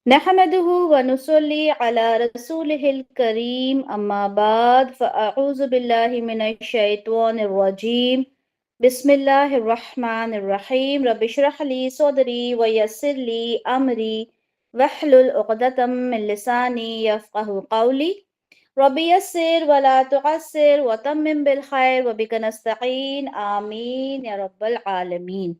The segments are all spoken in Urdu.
نحمده ونصلي على رسوله الكريم أما بعد فأعوذ بالله من الشيطان الرجيم بسم الله الرحمن الرحيم رب اشرح لي صدري ويسر لي أمري واحلل عقدة من لساني يفقه قولي رب يسر ولا تعسر وتمم بالخير وبك نستعين آمين يا رب العالمين.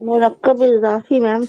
مرکب اضافی میم.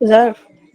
ظرف.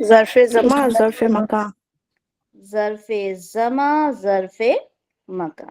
ظرف زمان ظرف مکان. ظرف زما ظرف مکان,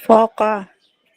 فوقا.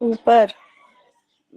اوپر.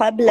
قبل.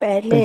پہلے.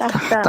تحت.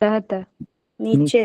تحت نیچے.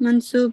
منصوب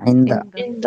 عند عند.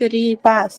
قریب پاس.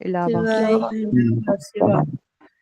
علاوہ سوائے سوا.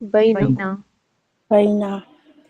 بین. بینا بین.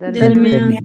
درمیان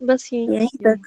بس یہی یہیں تک.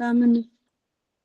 سامنے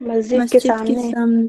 مسجد کے مسجد کے سامنے. سامنے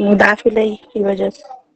مضاف الیہ کی وجہ سے.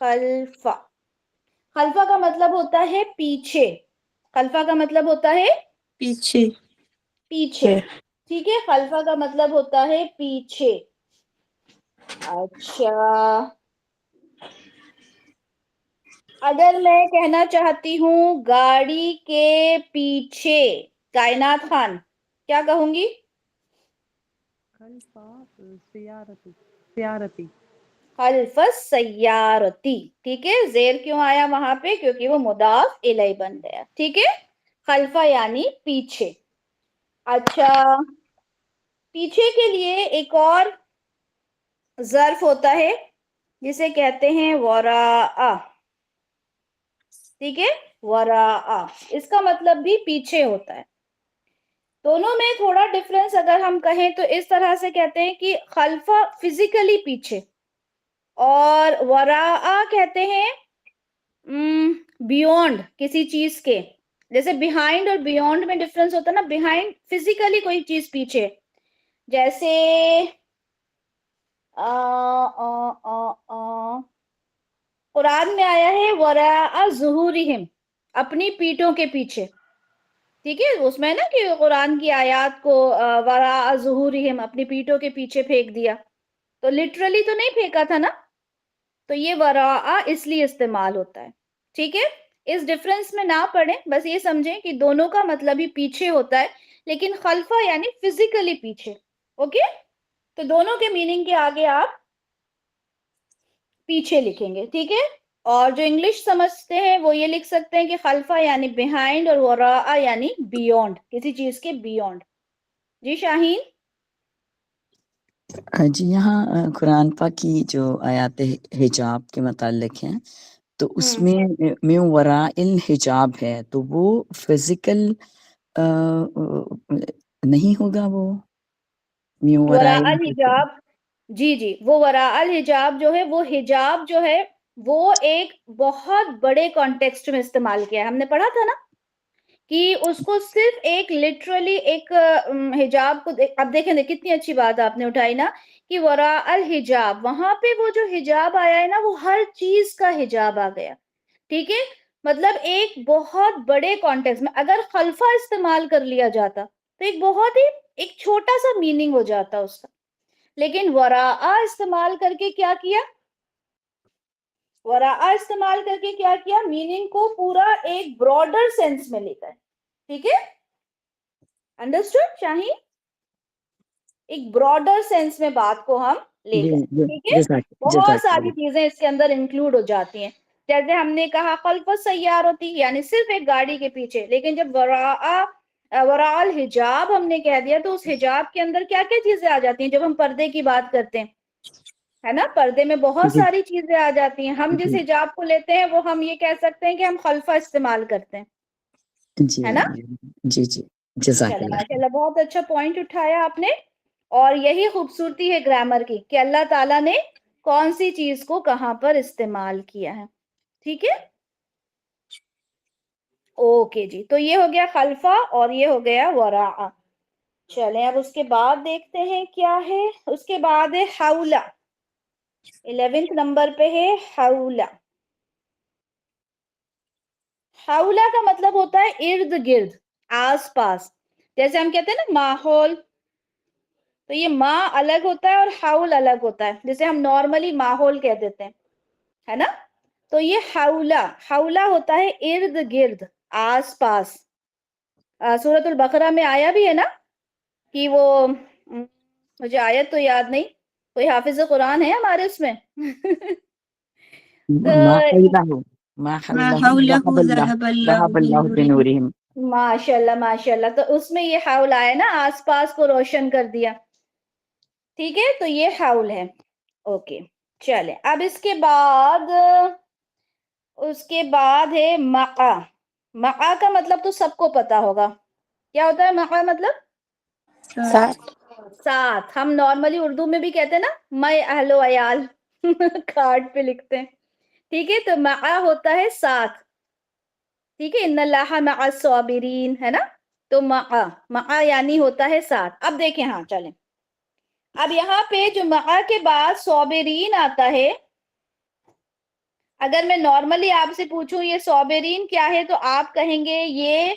خلفا. خلفا کا مطلب ہوتا ہے پیچھے. خلفا کا مطلب ہوتا ہے پیچھے. پیچھے. ٹھیک ہے, خلفا کا مطلب ہوتا ہے پیچھے. اچھا, اگر میں کہنا چاہتی ہوں گاڑی کے پیچھے کائنات خان, کیا کہوں گی؟ خلف سیارتی سیارتی خلف السیارتی. ٹھیک ہے, زیر کیوں آیا وہاں پہ؟ کیونکہ وہ مضاف الیہ بن گیا. ٹھیک ہے, خلفہ یعنی پیچھے. اچھا, پیچھے کے لیے ایک اور ظرف ہوتا ہے جسے کہتے ہیں وراء. ٹھیک ہے, وراء, اس کا مطلب بھی پیچھے ہوتا ہے. دونوں میں تھوڑا ڈفرنس اگر ہم کہیں تو اس طرح سے کہتے ہیں کہ خلفہ فزیکلی پیچھے, اور وراء کہتے ہیں بیونڈ کسی چیز کے. جیسے بیہائنڈ اور بیونڈ میں ڈفرنس ہوتا ہے نا. بیہائنڈ فزیکلی کوئی چیز پیچھے, جیسے قرآن میں آیا ہے وراء ظہورہم, اپنی پیٹھوں کے پیچھے. ٹھیک ہے, اس میں نا کہ قرآن کی آیات کو وراء ظہورہم, اپنی پیٹھوں کے پیچھے پھینک دیا, تو لٹرلی تو نہیں پھینکا تھا نا. تو یہ وراء اس لیے استعمال ہوتا ہے. ٹھیک ہے, اس ڈفرنس میں نہ پڑھیں, بس یہ سمجھیں کہ دونوں کا مطلب ہی پیچھے ہوتا ہے, لیکن خلفہ یعنی فزیکلی پیچھے. اوکے, تو دونوں کے میننگ کے آگے آپ پیچھے لکھیں گے. ٹھیک ہے, اور جو انگلش سمجھتے ہیں وہ یہ لکھ سکتے ہیں کہ خلفہ یعنی بیہائنڈ اور وراء یعنی بیونڈ, کسی چیز کے بیونڈ. جی شاہین. جی, یہاں قرآن پاک کی جو آیات حجاب کے متعلق ہیں تو اس میں وراء الحجاب ہے, تو وہ فزیکل نہیں ہوگا, وہ من وراء وراء الحجاب, جی جی, وہ وراء الحجاب جو ہے, وہ حجاب جو ہے وہ ایک بہت بڑے کانٹیکسٹ میں استعمال کیا ہے. ہم نے پڑھا تھا نا کہ اس کو صرف ایک لٹرلی ایک حجاب کو, اب دیکھیں کتنی اچھی بات آپ نے اٹھائی نا کہ وراء الحجاب, وہاں پہ وہ جو حجاب آیا ہے نا وہ ہر چیز کا حجاب آ گیا. ٹھیک ہے, مطلب ایک بہت بڑے کانٹیکسٹ میں اگر خلفہ استعمال کر لیا جاتا تو ایک بہت ہی ایک چھوٹا سا میننگ ہو جاتا اس کا. لیکن وراء استعمال کر کے کیا کیا, وراء استعمال کر کے کیا کیا, میننگ کو پورا ایک براڈر سینس میں لے گئے. ٹھیک ہے, انڈرسٹوڈ شاہین؟ ایک براڈر سینس میں بات کو ہم لے گئے. ٹھیک ہے, بہت ساری چیزیں اس کے اندر انکلوڈ ہو جاتی ہیں. جیسے ہم نے کہا خلف السیارتی یعنی صرف ایک گاڑی کے پیچھے, لیکن جب وراء الحجاب ہم نے کہہ دیا تو اس حجاب کے اندر کیا کیا چیزیں آ جاتی ہیں جب ہم پردے کی بات کرتے ہیں, ہے نا. پردے میں بہت ساری چیزیں آ جاتی ہیں. ہم جس حجاب کو لیتے ہیں وہ ہم یہ کہہ سکتے ہیں کہ ہم خلفہ استعمال کرتے ہیں, ہے نا. جی جی, جزاک چلے اللہ. ماشاءاللہ, بہت اچھا پوائنٹ اٹھایا آپ نے. اور یہی خوبصورتی ہے گرامر کی کہ اللہ تعالیٰ نے کون سی چیز کو کہاں پر استعمال کیا ہے. ٹھیک ہے, اوکے جی, تو یہ ہو گیا خلفہ اور یہ ہو گیا وراء. چلیں اب اس کے بعد دیکھتے ہیں کیا ہے. اس کے بعد ہے حولا, 11 نمبر پہ ہے حولا. حولا کا مطلب ہوتا ہے ارد گرد, آس پاس. جیسے ہم کہتے ہیں نا ماحول, تو یہ ماں الگ ہوتا ہے اور حول الگ ہوتا ہے, جسے ہم نارملی ماحول کہہ دیتے ہیں, ہے نا. تو یہ حولا, حولا ہوتا ہے ارد گرد, آس پاس. سورۃ البقرہ میں آیا بھی ہے نا کہ وہ, مجھے آیت تو یاد نہیں, کوئی حافظ قرآن ہے ہمارے اس میں؟ ماشاء اللہ ماشاء اللہ, تو اس میں یہ حول آیا نا, آس پاس کو روشن کر دیا. ٹھیک ہے, تو یہ حول ہے. اوکے, چلے اب اس کے بعد ہے مقا. مقا کا مطلب تو سب کو پتا ہوگا, کیا ہوتا ہے مقا مطلب؟ ساتھ. ساتھ. ہم نارملی اردو میں بھی کہتے ہیں نا میں اہل و عیال, کارڈ پہ لکھتے ہیں. ٹھیک ہے, تو مقا ہوتا ہے ساتھ. ٹھیک ہے, ان اللہ مع الصابرین, ہے نا. تو مقا یعنی ہوتا ہے ساتھ. اب دیکھیں, ہاں چلیں, اب یہاں پہ جو مقا کے بعد صابرین آتا ہے اگر میں نارملی آپ سے پوچھوں یہ صابرین کیا ہے تو آپ کہیں گے یہ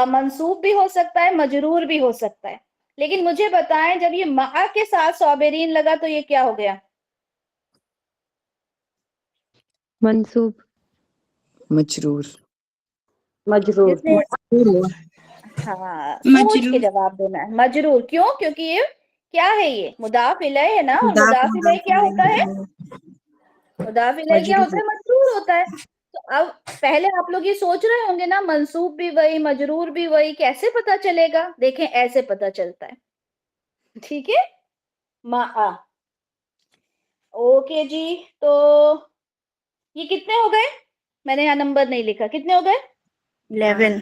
منصوب بھی ہو سکتا ہے مجرور بھی ہو سکتا ہے، لیکن مجھے بتائیں جب یہ مع کے ساتھ صابرین لگا تو یہ کیا ہو گیا؟ منصوب. مجرور. مجرور. جس نے ہاں سوچ کے جواب دینا ہے. مجرور. کیوں؟ کیونکہ یہ کیا ہے؟ یہ مضاف الیہ ہے نا، اور مضاف الیہ کیا ہوتا ہے؟ مضاف الیہ کیا ہوتا ہے؟ مجرور ہوتا ہے. تو اب پہلے آپ لوگ یہ سوچ رہے ہوں گے نا منصوب بھی وہی مجرور بھی وہی، کیسے پتا چلے گا؟ دیکھیں ایسے پتا چلتا ہے. ٹھیک ہے، مع. اوکے جی، تو یہ کتنے ہو گئے؟ میں نے یہاں نمبر نہیں لکھا، کتنے ہو گئے؟ 11.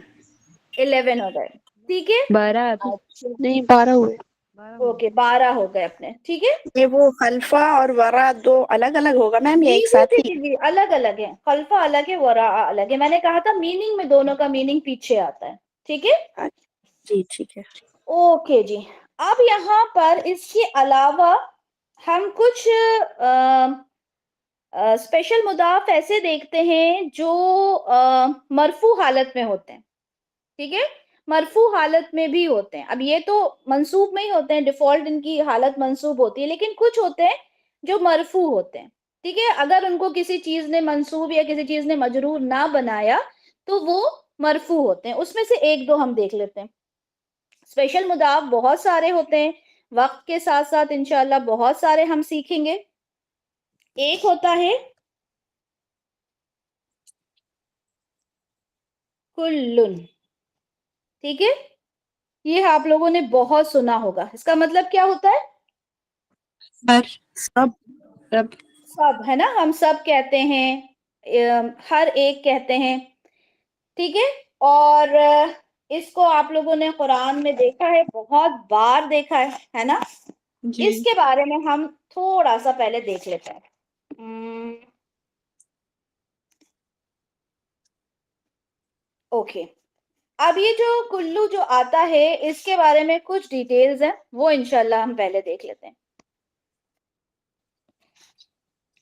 11 ہو گئے. ٹھیک ہے، 12 ابھی اچھا نہیں 12 ہوئے. اوکے 12 ہو گئے اپنے. ٹھیک ہے یہ وہ خلفہ اور ورا دو الگ الگ ہوگا میم یا جی ایک جی ساتھ جی ہی؟ جی جی الگ الگ ہے. خلفہ الگ ہے، وراء الگ ہے. میں نے کہا تھا میننگ میں دونوں کا میننگ پیچھے آتا ہے. ٹھیک ہے، جی ٹھیک ہے. اوکے جی. اب یہاں پر اس کے علاوہ ہم کچھ اسپیشل مضاف ایسے دیکھتے ہیں جو مرفوع حالت میں ہوتے ہیں. ٹھیک ہے، مرفوع حالت میں بھی ہوتے ہیں. اب یہ تو منصوب میں ہی ہوتے ہیں، ڈیفالٹ ان کی حالت منصوب ہوتی ہے، لیکن کچھ ہوتے ہیں جو مرفوع ہوتے ہیں. ٹھیک ہے، اگر ان کو کسی چیز نے منصوب یا کسی چیز نے مجرور نہ بنایا تو وہ مرفوع ہوتے ہیں. اس میں سے ایک دو ہم دیکھ لیتے ہیں. اسپیشل مضاف بہت سارے ہوتے ہیں، وقت کے ساتھ ساتھ انشاءاللہ بہت سارے ہم سیکھیں گے. ایک ہوتا ہے کلن. ٹھیک ہے، یہ آپ لوگوں نے بہت سنا ہوگا. اس کا مطلب کیا ہوتا ہے؟ سب. سب ہے نا، ہم سب کہتے ہیں، ہر ایک کہتے ہیں. ٹھیک ہے، اور اس کو آپ لوگوں نے قرآن میں دیکھا ہے، بہت بار دیکھا ہے نا. جی اس کے بارے میں ہم تھوڑا سا پہلے دیکھ لیتے ہیں. اوکے، اب یہ جو کلو جو آتا ہے اس کے بارے میں کچھ ڈیٹیلز ہیں، وہ انشاءاللہ ہم پہلے دیکھ لیتے ہیں.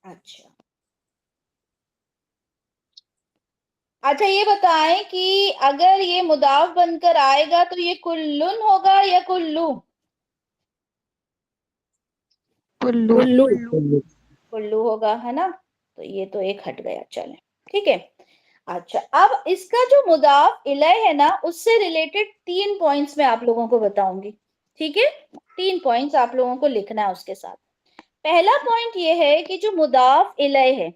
اچھا اچھا یہ بتائیں کہ اگر یہ مضاف بن کر آئے گا تو یہ کلن ہوگا یا کلو؟ کلو. کلو ہوگا ہے نا. تو یہ تو ایک ہٹ گیا. چلیں ٹھیک ہے. اچھا اب اس کا جو مضاف الیہ ہے نا اس سے ریلیٹڈ 3 پوائنٹس میں آپ لوگوں کو بتاؤں گی. ٹھیک ہے، 3 پوائنٹس آپ لوگوں کو لکھنا ہے اس کے ساتھ. پہلا پوائنٹ یہ ہے کہ جو مضاف الیہ ہے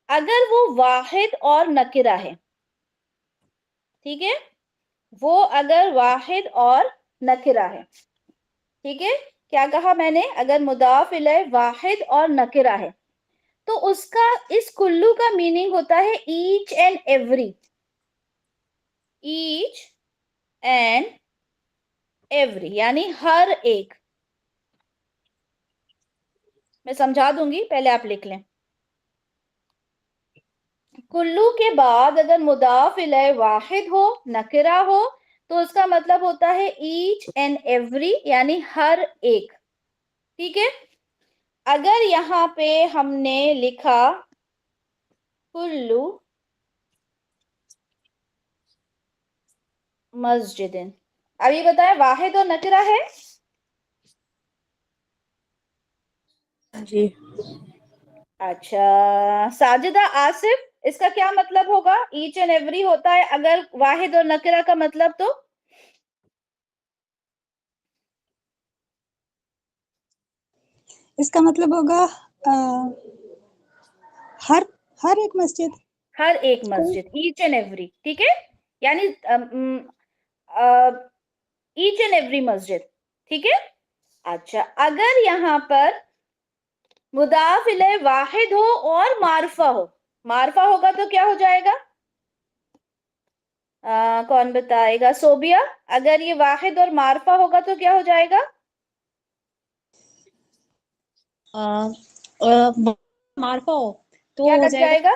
اگر وہ واحد اور نکرہ ہے، ٹھیک ہے، وہ اگر واحد اور نکرہ ہے. ٹھیک ہے، کیا کہا میں نے؟ اگر مضاف الیہ واحد اور نکرہ ہے تو اس کا اس کلو کا میننگ ہوتا ہے each and every. Each and every یعنی ہر ایک. میں سمجھا دوں گی، پہلے آپ لکھ لیں. کلو کے بعد اگر مضاف الیہ واحد ہو نکرہ ہو تو اس کا مطلب ہوتا ہے ایچ اینڈ ایوری یعنی ہر ایک. ٹھیک ہے، اگر یہاں پہ ہم نے لکھا کلو مسجد، اب یہ بتائیں واحد اور نکرہ ہے؟ جی. اچھا ساجدہ آصف، اس کا کیا مطلب ہوگا؟ ایچ اینڈ ایوری ہوتا ہے اگر واحد اور نکرہ کا مطلب تو اس کا مطلب ہوگا ہر ایک مسجد. ہر ایک مسجد، ایچ اینڈ ایوری. ٹھیک ہے، یعنی ایچ اینڈ ایوری مسجد. ٹھیک ہے. اچھا اگر یہاں پر مضاف الیہ واحد ہو اور معرفہ ہو، معرفہ ہوگا تو کیا ہو جائے گا؟ کون بتائے گا؟ صوبیہ، اگر یہ واحد اور معرفہ ہوگا تو کیا ہو جائے گا؟ معرفہ ہو تو کیا ہو لگ جائے جائے گا گا؟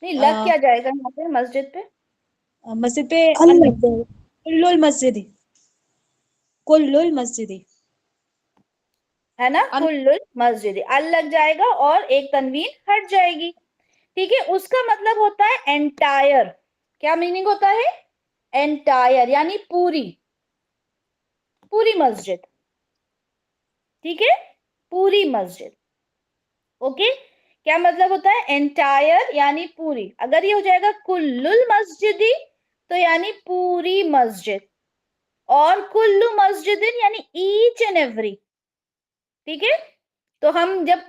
نہیں لگ کیا جائے گا یہاں پہ مسجد پہ؟ مسجد پہ کل المسجد. کل المسجد. ہے نا, کل مسجد, ال لگ جائے گا اور ایک تنوین ہٹ جائے گی. ٹھیک ہے, اس کا مطلب ہوتا ہے انٹائر. کیا میننگ ہوتا ہے؟ انٹائر یعنی پوری, پوری مسجد. ٹھیک ہے, پوری مسجد. اوکے, کیا مطلب ہوتا ہے انٹائر یعنی پوری. اگر یہ ہو جائے گا کل المسجدی تو یعنی پوری مسجد, اور کل مسجد یعنی ایچ اینڈ ایوری. ٹھیک ہے, تو ہم جب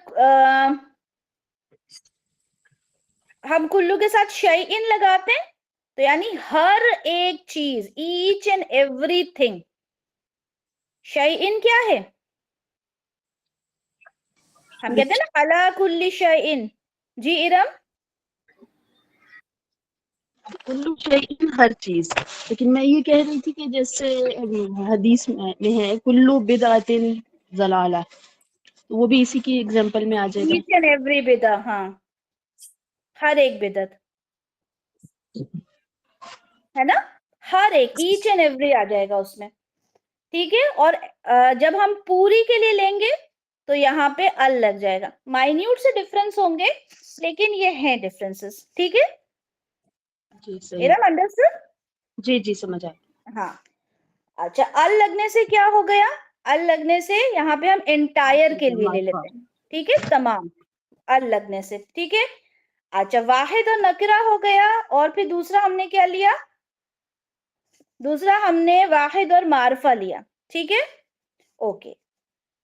ہم کلو کے ساتھ شیئن لگاتے ہیں تو یعنی ہر ایک چیز, ایچ اینڈ ایوری تھنگ. شیئن کیا ہے؟ ہم کہتے ہیں نا علی کل شیئن. جی ارم, کلو شیء ہر چیز. لیکن میں یہ کہہ رہی تھی کہ جیسے حدیث میں ہے کلو بدعت ضلالہ, تو وہ بھی اسی کی ایگزامپل میں آ جائے گا. ایچ اینڈ ایوری بدع, ہاں, ہر ایک بدعت ہے نا, ہر ایک, ایچ اینڈ ایوری آ جائے گا اس میں. ٹھیک ہے, اور جب ہم پوری کے لیے لیں گے تو یہاں پہ ال لگ جائے گا. مائنیوٹ سے ڈفرنس ہوں گے لیکن یہ ہیں ڈفرنسز. ٹھیک ہے, جی صحیح. ارم انڈرسٹوڈ؟ جی جی سمجھ آیا. ہاں, اچھا, ال لگنے سے کیا ہو گیا؟ ال لگنے سے یہاں پہ ہم انٹائر کے لیے لے لیتے ہیں. ٹھیک ہے, تمام, ال لگنے سے. ٹھیک ہے, اچھا, واحد اور نکرہ ہو گیا, اور پھر دوسرا ہم نے کیا لیا؟ دوسرا ہم نے واحد اور معرفہ لیا. ٹھیک ہے, اوکے.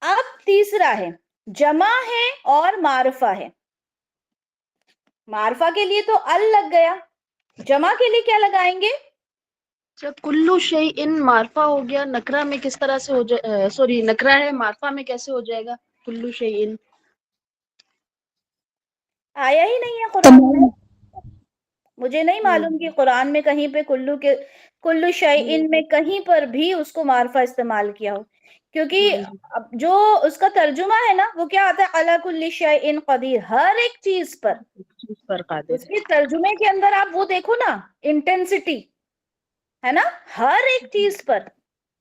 اب تیسرا ہے جمع ہے اور معرفہ ہے. معرفہ کے لیے تو ال لگ گیا, جمع کے لیے کیا لگائیں گے؟ جب کلو شیء معرفہ ہو گیا, نکرہ میں کس طرح سے ہو جائے, سوری نکرہ ہے معرفہ میں کیسے ہو جائے گا کلو شیء؟ آیا ہی نہیں ہے قرآن میں. مجھے نہیں معلوم کہ قرآن میں کہیں پہ کلو شیئن میں کہیں پر بھی اس کو معرفہ استعمال کیا ہو, کیونکہ جو اس کا ترجمہ ہے نا وہ کیا آتا ہے, علی کل شیء قدیر, ہر ایک چیز پر. پر قادر اس کے ترجمے کے اندر آپ وہ دیکھو نا, انٹینسٹی ہے نا, ہر ایک چیز پر.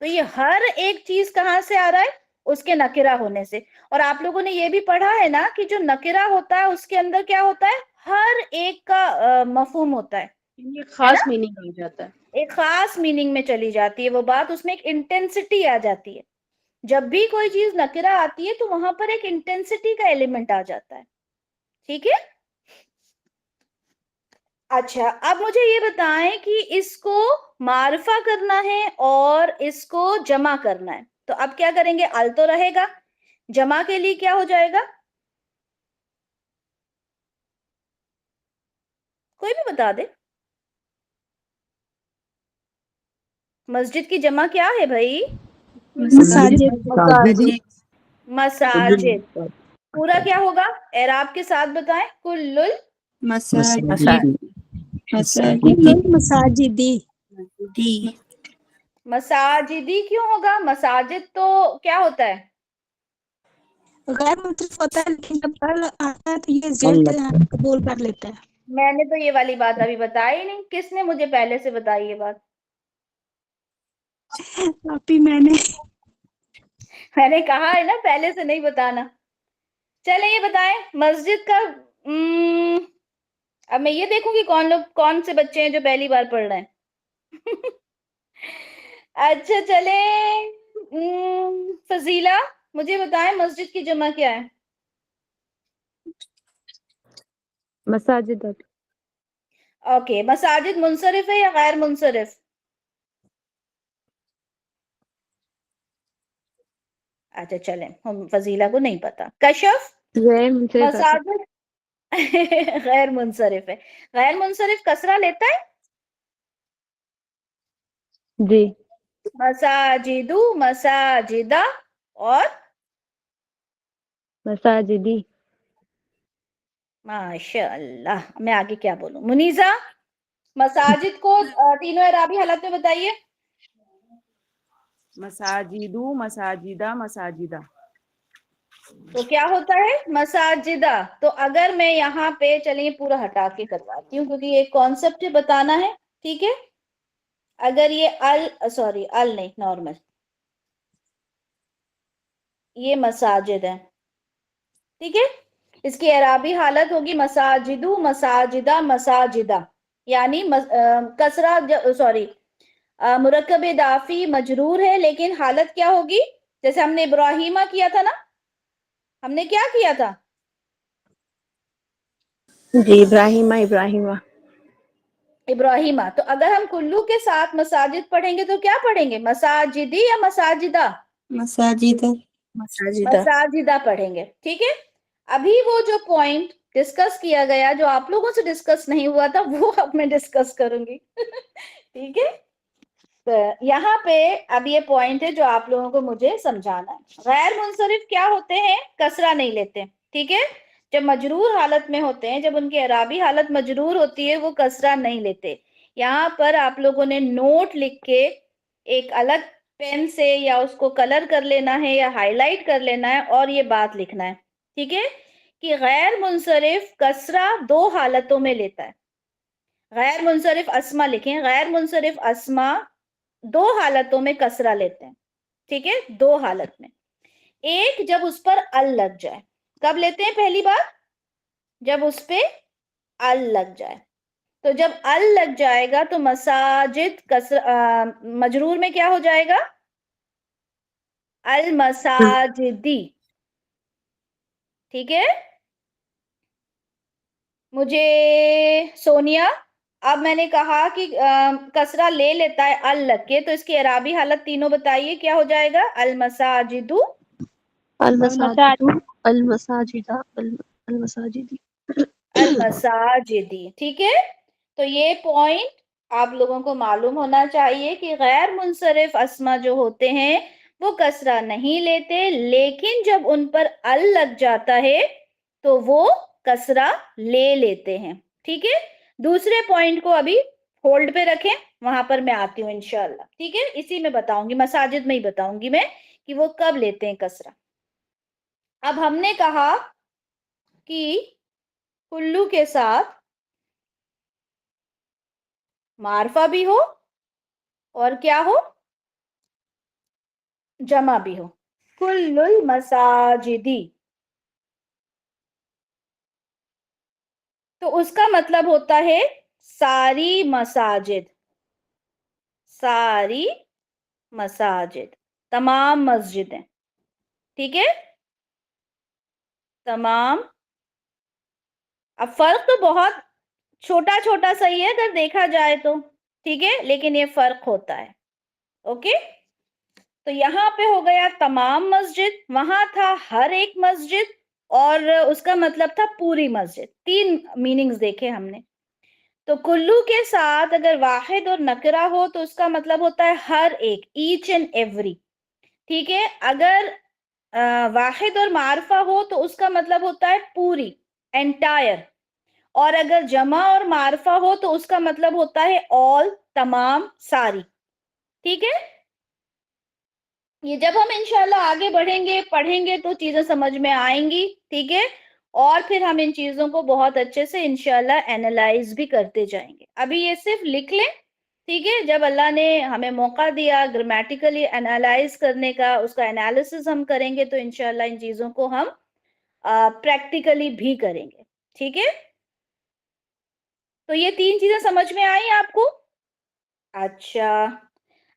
تو یہ ہر ایک چیز کہاں سے آ رہا ہے؟ اس کے نکرہ ہونے سے. اور آپ لوگوں نے یہ بھی پڑھا ہے نا کہ جو نکرہ ہوتا ہے اس کے اندر کیا ہوتا ہے, ہر ایک کا مفہوم ہوتا ہے, ایک خاص میننگ ہو جاتا ہے, ایک خاص میننگ میں چلی جاتی ہے وہ بات, اس میں ایک انٹینسٹی آ جاتی ہے. جب بھی کوئی چیز نکرہ آتی ہے تو وہاں پر ایک انٹینسٹی کا ایلیمنٹ آ جاتا ہے. ٹھیک ہے, اچھا, اب مجھے یہ بتائیں کہ اس کو معرفہ کرنا ہے اور اس کو جمع کرنا ہے, تو اب کیا کریں گے؟ ال تو رہے گا, جمع کے لیے کیا ہو جائے گا؟ کوئی بھی بتا دے. مسجد کی جمع کیا ہے بھائی؟ مساجد. مساجد. پورا کیا ہوگا؟ اعراب کے ساتھ بتائیں. کل مساجدی. مساجدی کیوں ہوگا؟ مساجد تو کیا ہوتا ہے؟ غیر مترف ہوتا ہے, لیکن جب ال آتا ہے تو یہ زد قبول کر لیتا ہے. میں نے تو یہ والی بات ابھی بتائی نہیں. کس نے مجھے پہلے سے بتائی یہ بات؟ ابھی میں نے کہا ہے نا پہلے سے نہیں بتانا. چلیں یہ بتائیں مسجد کا, اب میں یہ دیکھوں گی کون سے بچے ہیں جو پہلی بار پڑھ رہے ہیں. اچھا چلیں, فضیلہ مجھے بتائیں مسجد کی جمع کیا ہے؟ مساجد. اوکے, مساجد منصرف ہے یا غیر منصرف؟ اچھا چلیں, ہم فضیلہ کو نہیں پتا. کشف, غیر منصرف. مساجد غیر منصرف ہے. غیر منصرف کسرہ لیتا ہے؟ جی. مساجدو, مساجدہ, اور مساجدی. ماشاء اللہ. میں آگے کیا بولوں؟ منیزہ, مساجد کو تینوں اعرابی حالت میں بتائیے. مساجدو, مساجدہ, مساجدہ. تو کیا ہوتا ہے؟ مساجدہ. تو اگر میں یہاں پہ, چلیے پورا ہٹا کے کرواتی ہوں کیونکہ یہ کانسیپٹ بتانا ہے. ٹھیک ہے, اگر یہ ال نہیں, نارمل, یہ مساجد ہے، ٹھیک ہے. اس کی اعرابی حالت ہوگی مساجدو، مساجدہ، مساجدہ، یعنی کسرہ، سوری مرکب اضافی مجرور ہے، لیکن حالت کیا ہوگی؟ جیسے ہم نے ابراہیمہ کیا تھا نا، ہم نے کیا کیا تھا؟ جی ابراہیمہ، ابراہیمہ. ابراہیمہ. تو اگر ہم کلو کے ساتھ مساجد پڑھیں گے تو کیا پڑھیں گے؟ مساجدی یا مساجدہ؟ مساجد. مساجدہ. مساجدہ پڑھیں گے، ٹھیک ہے. ابھی وہ جو پوائنٹ ڈسکس کیا گیا جو آپ لوگوں سے ڈسکس نہیں ہوا تھا وہ اب میں ڈسکس کروں گی ٹھیک ہے. تو یہاں پہ اب یہ پوائنٹ ہے جو آپ لوگوں کو مجھے سمجھانا ہے. غیر منصرف کیا ہوتے ہیں؟ کسرہ نہیں لیتے، ٹھیک ہے. جب مجرور حالت میں ہوتے ہیں، جب ان کی اعرابی حالت مجرور ہوتی ہے، وہ کسرہ نہیں لیتے. یہاں پر آپ لوگوں نے نوٹ لکھ کے ایک الگ پین سے یا اس کو کلر کر لینا ہے یا ہائی لائٹ کر لینا ہے اور یہ بات لکھنا ہے، ٹھیک ہے، کہ غیر منصرف کسرہ دو حالتوں میں لیتا ہے. غیر منصرف اسما لکھیں، غیر منصرف اسما دو حالتوں میں کسرہ لیتے ہیں، ٹھیک ہے، دو حالت میں. ایک جب اس پر ال لگ جائے. کب لیتے ہیں؟ پہلی بار جب اس پہ ال لگ جائے. تو جب ال لگ جائے گا تو مساجد مجرور میں کیا ہو جائے گا؟ المساجدی، ٹھیک ہے. مجھے سونیا، اب میں نے کہا کہ کسرہ لے لیتا ہے ال لگ کے، تو اس کی اعرابی حالت تینوں بتائیے کیا ہو جائے گا؟ المساجدو، المساجد، المساجدہ، المساجدی. المساجدی، ٹھیک ہے. تو یہ پوائنٹ آپ لوگوں کو معلوم ہونا چاہیے کہ غیر منصرف اسما جو ہوتے ہیں وہ کسرہ نہیں لیتے، لیکن جب ان پر ال لگ جاتا ہے تو وہ کسرہ لے لیتے ہیں، ٹھیک ہے. دوسرے پوائنٹ کو ابھی ہولڈ پہ رکھیں، وہاں پر میں آتی ہوں انشاءاللہ، ٹھیک ہے. اسی میں بتاؤں گی، مساجد میں ہی بتاؤں گی میں کہ وہ کب لیتے ہیں کسرہ. اب ہم نے کہا کہ کلو کے ساتھ معرفہ بھی ہو اور کیا ہو؟ جمع بھی ہو. کل المساجدی، تو اس کا مطلب ہوتا ہے ساری مساجد، ساری مساجد، تمام مسجدیں، ٹھیک ہے، تمام. اب فرق تو بہت چھوٹا چھوٹا صحیح ہے اگر دیکھا جائے تو، ٹھیک ہے، لیکن یہ فرق ہوتا ہے. اوکے. تو یہاں پہ ہو گیا تمام مسجد، وہاں تھا ہر ایک مسجد، اور اس کا مطلب تھا پوری مسجد. تین میننگز دیکھے ہم نے. تو کلو کے ساتھ اگر واحد اور نکرہ ہو تو اس کا مطلب ہوتا ہے ہر ایک، ایچ اینڈ ایوری، ٹھیک ہے. اگر واحد اور معرفہ ہو تو اس کا مطلب ہوتا ہے پوری، انٹائر. اور اگر جمع اور معرفہ ہو تو اس کا مطلب ہوتا ہے all، تمام، ساری، ٹھیک ہے. یہ جب ہم انشاءاللہ آگے بڑھیں گے پڑھیں گے تو چیزیں سمجھ میں آئیں گی، ٹھیک ہے. اور پھر ہم ان چیزوں کو بہت اچھے سے انشاءاللہ اینالائز بھی کرتے جائیں گے. ابھی یہ صرف لکھ لیں، ٹھیک ہے. جب اللہ نے ہمیں موقع دیا گرامیٹیکلی اینالائز کرنے کا، اس کا انالیسز ہم کریں گے تو انشاءاللہ ان چیزوں کو ہم پریکٹیکلی بھی کریں گے، ٹھیک ہے. تو یہ تین چیزیں سمجھ میں آئیں آپ کو؟ اچھا،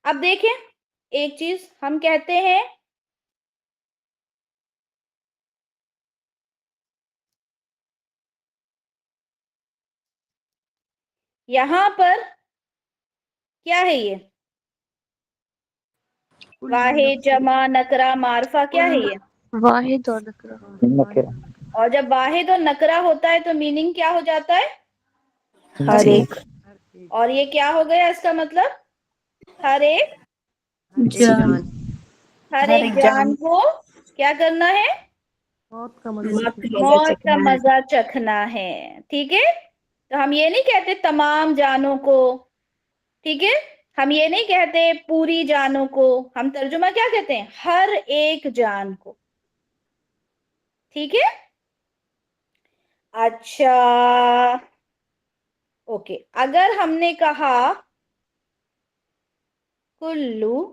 اب دیکھیں ایک چیز ہم کہتے ہیں یہاں پر کیا ہے؟ یہ واحد، جمع، نکرہ، معرفہ، کیا ہے یہ؟ واحد اور نکرہ. نکرہ. اور جب واحد اور نکرہ ہوتا ہے تو میننگ کیا ہو جاتا ہے؟ ہر ایک. اور یہ کیا ہو گیا اس کا مطلب؟ ہر ایک. جان. ہر ایک جان کو کیا کرنا ہے؟ موت کا مزہ. موت کا مزہ چکھنا ہے، ٹھیک ہے. تو ہم یہ نہیں کہتے تمام جانوں کو، ٹھیک ہے. ہم یہ نہیں کہتے پوری جانوں کو، ہم ترجمہ کیا کہتے ہیں؟ ہر ایک جان کو، ٹھیک ہے. اچھا اوکے. اگر ہم نے کہا کلو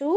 2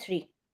3,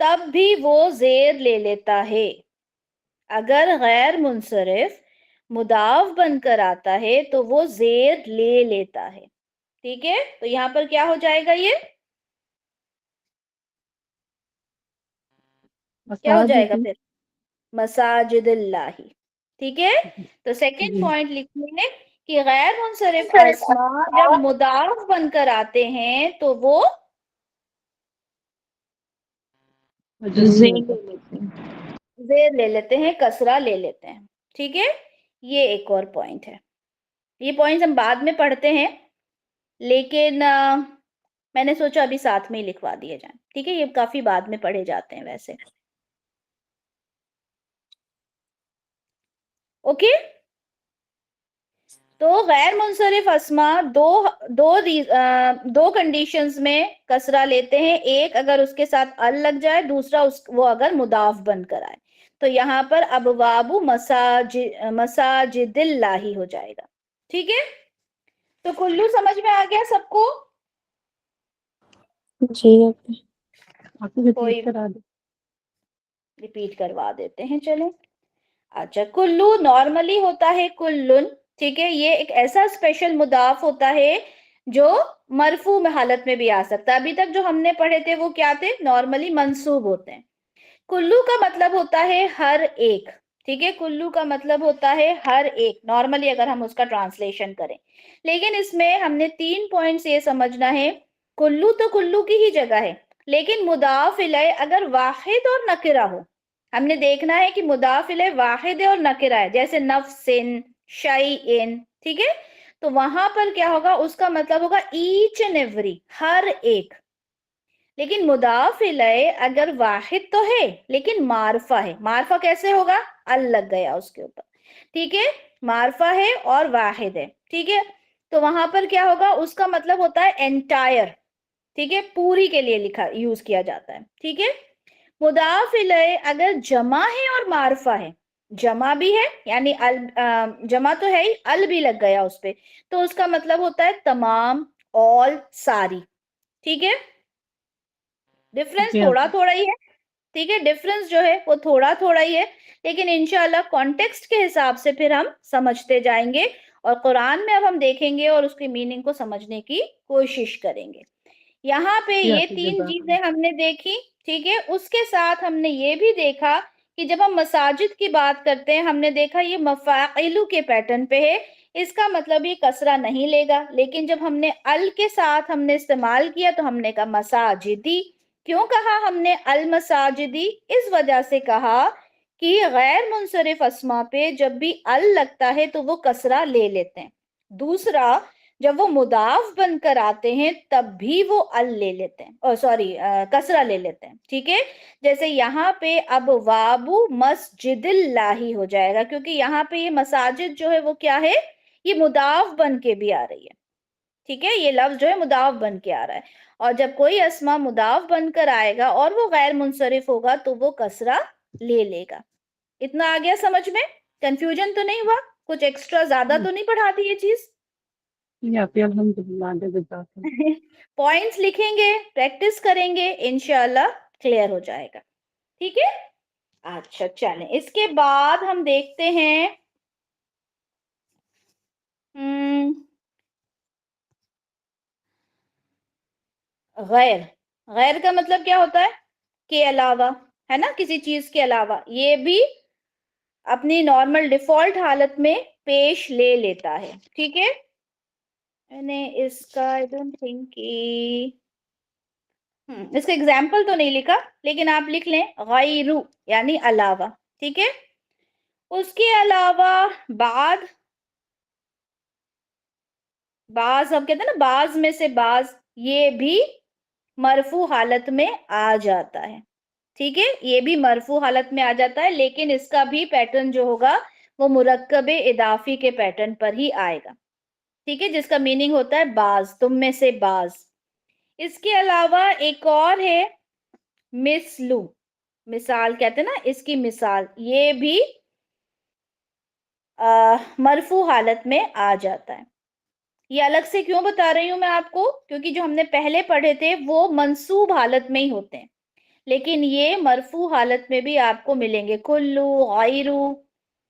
تب بھی وہ زیر لے لیتا ہے. اگر غیر منصرف مضاف بن کر آتا ہے تو وہ زیر لے لیتا ہے. ٹھیک ہے، تو یہاں پر کیا ہو جائے گا؟ یہ کیا ہو جائے گا پھر؟ مساجد اللہ. ٹھیک ہے، تو سیکنڈ پوائنٹ لکھیں کہ غیر منصرف اسماء جب مضاف بن کر آتے ہیں تو وہ زیر لے لیتے ہیں، کسرہ لے لیتے ہیں. ٹھیک ہے، یہ ایک اور پوائنٹ ہے. یہ پوائنٹس ہم بعد میں پڑھتے ہیں، لیکن میں نے سوچا ابھی ساتھ میں ہی لکھوا دیے جائیں. ٹھیک ہے، یہ کافی بعد میں پڑھے جاتے ہیں ویسے. اوکے، تو غیر منصرف اسماء دو کنڈیشنز میں کسرہ لیتے ہیں. ایک اگر اس کے ساتھ ال لگ جائے، دوسرا وہ اگر مضاف بن کر آئے. تو یہاں پر ابواب مساجد اللہ ہو جائے گا. ٹھیک ہے، تو کلو سمجھ میں آ گیا سب کو؟ جی کوئی ریپیٹ کروا دیتے ہیں. چلیں، اچھا، کلو نارملی ہوتا ہے کلن. ٹھیک ہے، یہ ایک ایسا اسپیشل مضاف ہوتا ہے جو مرفوع حالت میں بھی آ سکتا ہے. ابھی تک جو ہم نے پڑھے تھے وہ کیا تھے؟ نارملی منصوب ہوتے ہیں. کلو کا مطلب ہوتا ہے ہر ایک. ٹھیک ہے، کلو کا مطلب ہوتا ہے ہر ایک، نارملی اگر ہم اس کا ٹرانسلیشن کریں. لیکن اس میں ہم نے 3 پوائنٹس یہ سمجھنا ہے. کلو تو کلو کی ہی جگہ ہے، لیکن مضاف الیہ اگر واحد اور نکرہ ہو. ہم نے دیکھنا ہے کہ مضاف الیہ واحد ہے اور نکرہ ہے، جیسے نفسن، شیئن. ٹھیک ہے، تو وہاں پر کیا ہوگا؟ اس کا مطلب ہوگا ایچ اینڈ ایوری، ہر ایک. لیکن مضاف الیہ اگر واحد تو ہے لیکن معرفہ ہے. معرفہ کیسے ہوگا؟ ال لگ گیا اس کے اوپر. ٹھیک ہے، معرفہ ہے اور واحد ہے. ٹھیک ہے، تو وہاں پر کیا ہوگا؟ اس کا مطلب ہوتا ہے انٹائر. ٹھیک ہے، پوری کے لیے یوز کیا جاتا ہے. ٹھیک ہے، مضاف الیہ اگر جمع ہے اور معرفہ ہے، جمع بھی ہے یعنی جمع تو ہے ہی، ال بھی لگ گیا اس پہ، تو اس کا مطلب ہوتا ہے تمام، all، ساری. ٹھیک ہے، ڈفرنس تھوڑا تھوڑا ہی ہے. ٹھیک ہے، ڈفرنس جو ہے وہ تھوڑا تھوڑا ہی ہے، لیکن انشاءاللہ کانٹیکسٹ کے حساب سے پھر ہم سمجھتے جائیں گے، اور قرآن میں اب ہم دیکھیں گے اور اس کی میننگ کو سمجھنے کی کوشش کریں گے. یہاں پہ یہ 3 چیزیں ہم نے دیکھی. ٹھیک ہے، اس کے ساتھ ہم نے یہ بھی دیکھا کہ جب ہم مساجد کی بات کرتے ہیں، ہم نے دیکھا یہ مفاعلو کے پیٹرن پہ ہے. اس کا مطلب یہ کسرہ نہیں لے گا. لیکن جب ہم نے ال کے ساتھ ہم نے استعمال کیا تو ہم نے کہا مساجدی. کیوں کہا ہم نے المساجدی؟ اس وجہ سے کہا کہ غیر منصرف اسماء پہ جب بھی ال لگتا ہے تو وہ کسرہ لے لیتے ہیں. دوسرا، جب وہ مضاف بن کر آتے ہیں تب بھی وہ ال لے لیتے ہیں، کسرہ لے لیتے ہیں. ٹھیک ہے، جیسے یہاں پہ ابواب مسجد اللہ ہو جائے گا، کیونکہ یہاں پہ یہ مساجد جو ہے وہ کیا ہے؟ یہ مضاف بن کے بھی آ رہی ہے. ٹھیک ہے، یہ لفظ جو ہے مضاف بن کے آ رہا ہے، اور جب کوئی اسما مضاف بن کر آئے گا اور وہ غیر منصرف ہوگا تو وہ کسرہ لے لے گا. اتنا آ گیا سمجھ میں؟ کنفیوژن تو نہیں ہوا؟ کچھ ایکسٹرا زیادہ تو نہیں پڑھاتی یہ چیز؟ پوائنٹس لکھیں گے، پریکٹس کریں گے، انشاءاللہ کلیئر ہو جائے گا. ٹھیک ہے، اچھا چلیں، اس کے بعد ہم دیکھتے ہیں غیر کا مطلب کیا ہوتا ہے؟ کے علاوہ، ہے نا، کسی چیز کے علاوہ. یہ بھی اپنی نارمل ڈیفالٹ حالت میں پیش لے لیتا ہے. ٹھیک ہے، میں نے اس کا I don't think اس کا ایگزامپل تو نہیں لکھا، لیکن آپ لکھ لیں غیرو یعنی علاوہ. ٹھیک ہے، اس کے علاوہ بعض ہم کہتے ہیں نا، بعض میں سے بعض، یہ بھی مرفوع حالت میں آ جاتا ہے. ٹھیک ہے، یہ بھی مرفوع حالت میں آ جاتا ہے، لیکن اس کا بھی پیٹرن جو ہوگا وہ مرکب اضافی کے پیٹرن پر ہی آئے گا. ٹھیک ہے، جس کا میننگ ہوتا ہے بعض، تم میں سے بعض. اس کے علاوہ ایک اور ہے مثلو، مثال کہتے ہیں نا، اس کی مثال، یہ بھی مرفوع حالت میں آ جاتا ہے. یہ الگ سے کیوں بتا رہی ہوں میں آپ کو؟ کیونکہ جو ہم نے پہلے پڑھے تھے وہ منصوب حالت میں ہی ہوتے ہیں، لیکن یہ مرفوع حالت میں بھی آپ کو ملیں گے، کلو، غیرو،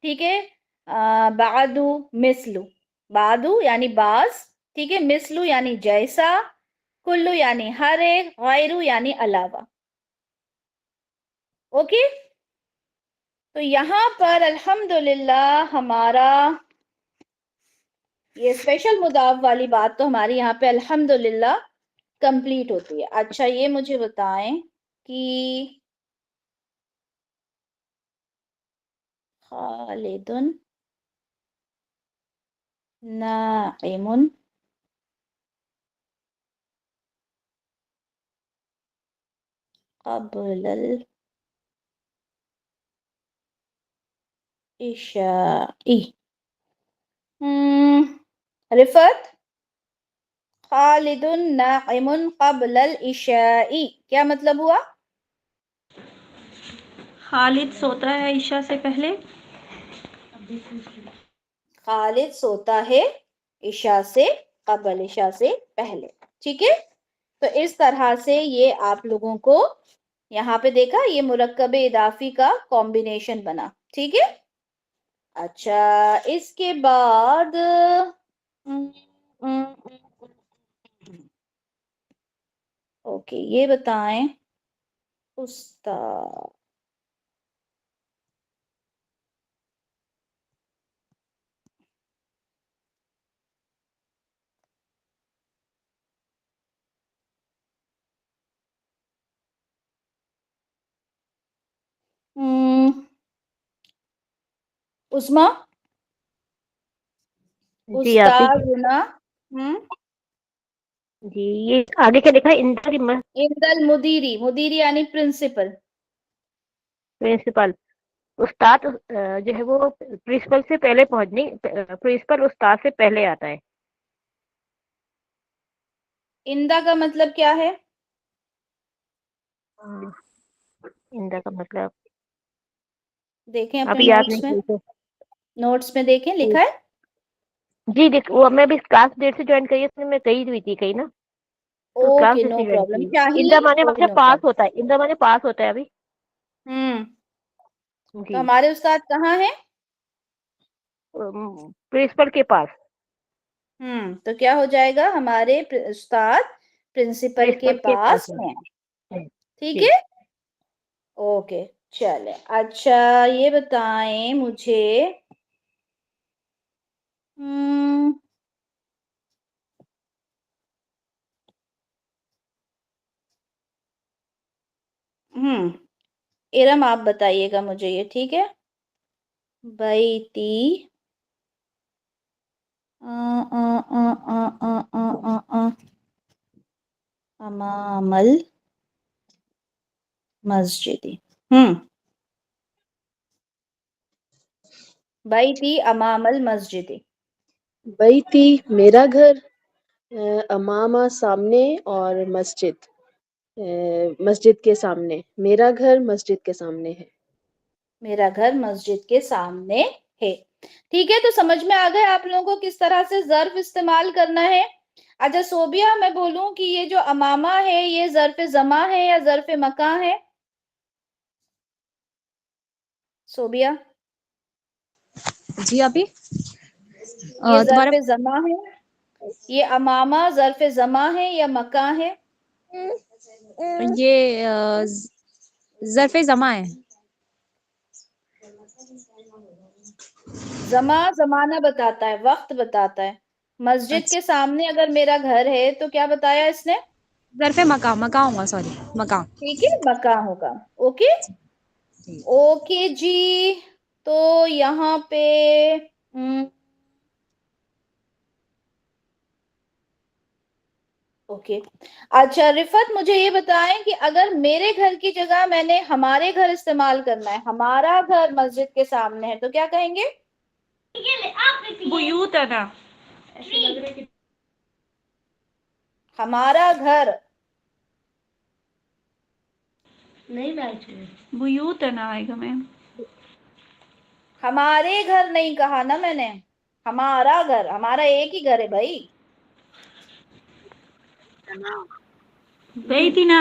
ٹھیک ہے، بعدو، مثلو، بعدو یعنی بعض، ٹھیک ہے، مثلو یعنی جیسا، کلو یعنی ہر ایک، غیرو یعنی علاوہ. اوکے، تو یہاں پر الحمدللہ ہمارا یہ اسپیشل مضاف والی بات تو ہماری یہاں پہ الحمدللہ کمپلیٹ ہوتی ہے. اچھا یہ مجھے بتائیں کہ خالد ناعم قبل العشاء. رفت، خالد ناعم قبل العشاء کیا مطلب ہوا؟ خالد سوتا ہے عشاء سے پہلے. خالد سوتا ہے عشاء سے قبل، عشاء سے پہلے. ٹھیک ہے، تو اس طرح سے یہ آپ لوگوں کو یہاں پہ دیکھا یہ مرکب اضافی کا کمبینیشن بنا. ٹھیک ہے، اچھا اس کے بعد اوکے یہ بتائیں استاد، عثما، جی آپ ہی. استاذنا جی یہ آگے کیا لکھا ہے؟ اندر عند المدیری، مدیری یعنی پرنسپل. پرنسپل. استاد جو ہے وہ پرنسپل سے پہلے پہنچنی، پرنسپل استاد سے پہلے آتا ہے. اندا کا مطلب کیا ہے؟ اندر کا مطلب دیکھیں اپنے ابھی یاد نوٹس میں، نہیں. نوٹس میں دیکھیں لکھا ہے. جی دیکھ وہ میں بھی کلاس ڈیٹ سے جوائن کری، اس میں گئی ہوئی تھی کہیں نا، تو کلاس اوکے ڈیٹ نو سے جوائن پرابلم، کی. شاہین، اندر مانے کوئی مطلب نو پاس پرابلم. ہوتا ہے، اندر مانے پاس ہوتا ہے ابھی. تو جی ہمارے استاد کہاں ہیں؟ پرنسپل کے پاس. تو کیا ہو جائے گا؟ ہمارے استاد پرنسپل کے پاس ہیں. ٹھیک جی ہے، اوکے چلے. اچھا یہ بتائیں مجھے ارم آپ بتائیے گا مجھے یہ. ٹھیک ہے، بیتی امام المسجد. بیتی امام المسجد. بیتی میرا گھر، امامہ سامنے، اور مسجد مسجد کے سامنے. میرا گھر مسجد کے سامنے ہے. میرا گھر مسجد کے سامنے ہے. ٹھیک ہے، تو سمجھ میں آ گئے آپ لوگوں کو کس طرح سے ظرف استعمال کرنا ہے. اچھا صوبیہ میں بولوں کہ یہ جو امامہ ہے یہ ظرف زماں ہے یا ظرف مکان ہے؟ صوبیہ جی ابھی یہ تمہارا ظرف زماں ہے، یہ امامہ ظرف زماں ہے یا مکان ہے؟ یہ ظرف زماں ہے. زماں زمانہ بتاتا ہے، وقت بتاتا ہے. مسجد کے اچھا سامنے اگر میرا گھر ہے تو کیا بتایا اس نے؟ ظرف مکان، مکان ہوگا، سوری مکان. ٹھیک ہے، مکان ہوگا. اوکے جی اوکے جی. تو یہاں پہ اوکے. اچھا رفت مجھے یہ بتائیں کہ اگر میرے گھر کی جگہ میں نے ہمارے گھر استعمال کرنا ہے، ہمارا گھر مسجد کے سامنے ہے، تو کیا کہیں گے؟ بیوتنا. ہمارا گھر. بیوتنا آئے گا میم. ہمارے گھر نہیں کہا نا میں نے، ہمارا گھر، ہمارا ایک ہی گھر ہے بھائی. بیتنا.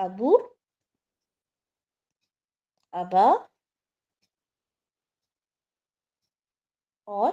ابو، ابا اور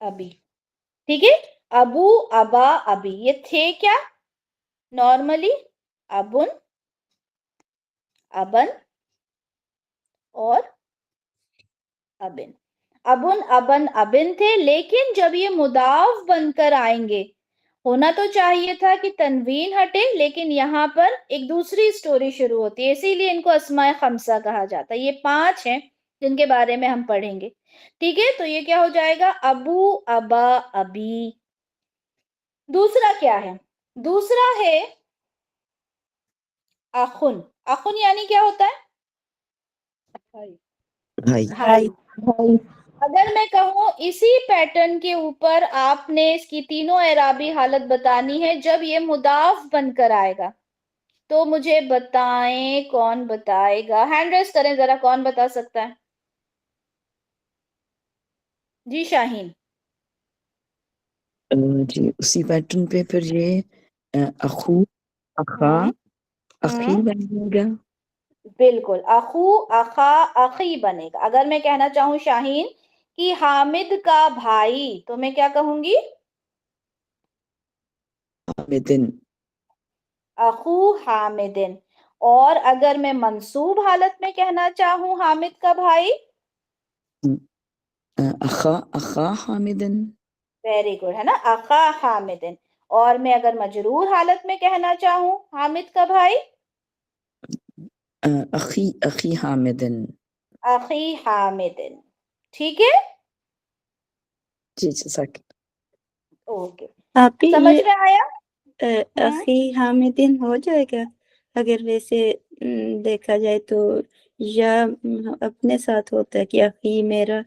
ابی. ٹھیک ہے، ابو، ابا، ابی، یہ تھے کیا نارملی؟ ابن، ابن اور ابن. ابن، ابن، ابن تھے، لیکن جب یہ مضاف بن کر آئیں گے، ہونا تو چاہیے تھا کہ تنوین ہٹے، لیکن یہاں پر ایک دوسری سٹوری شروع ہوتی ہے، اسی لیے ان کو اسماء خمسہ کہا جاتا ہے. یہ 5 ہیں جن کے بارے میں ہم پڑھیں گے. ٹھیک ہے، تو یہ کیا ہو جائے گا؟ ابو، ابا، ابی. دوسرا کیا ہے؟ دوسرا ہے اخن. اخن یعنی کیا ہوتا ہے؟ بھائی. بھائی. اگر میں کہوں اسی پیٹرن کے اوپر آپ نے اس کی تینوں اعرابی حالت بتانی ہے جب یہ مضاف بن کر آئے گا، تو مجھے بتائیں کون بتائے گا؟ ہینڈ ریز کریں ذرا، کون بتا سکتا ہے؟ جی شاہین. جی اسی پیٹرن پہ پھر یہ اخو، اخا، اخی بنے گا. بالکل، اخو، اخا، اخی بنے گا. اگر میں کہنا چاہوں شاہین کہ حامد کا بھائی، تو میں کیا کہوں گی؟ حامدن. اخو حامدن. اور اگر میں منصوب حالت میں کہنا چاہوں حامد کا بھائی، اخا، اخا حامدن. ویری گڈ، ہے نا، اخا حامدن. اور میں اگر مجرور حالت میں کہنا چاہوں حامد کا بھائی، اخی، اخی حامدن. اخی حامدن. ٹھیک ہے، جی جزاک. اوکے، آپ ہی سمجھ یہ میں آیا؟ اخی حامدین ہو جائے گا اگر ویسے دیکھا جائے تو، یا اپنے ساتھ ہوتا ہے کہ اخی میرا؟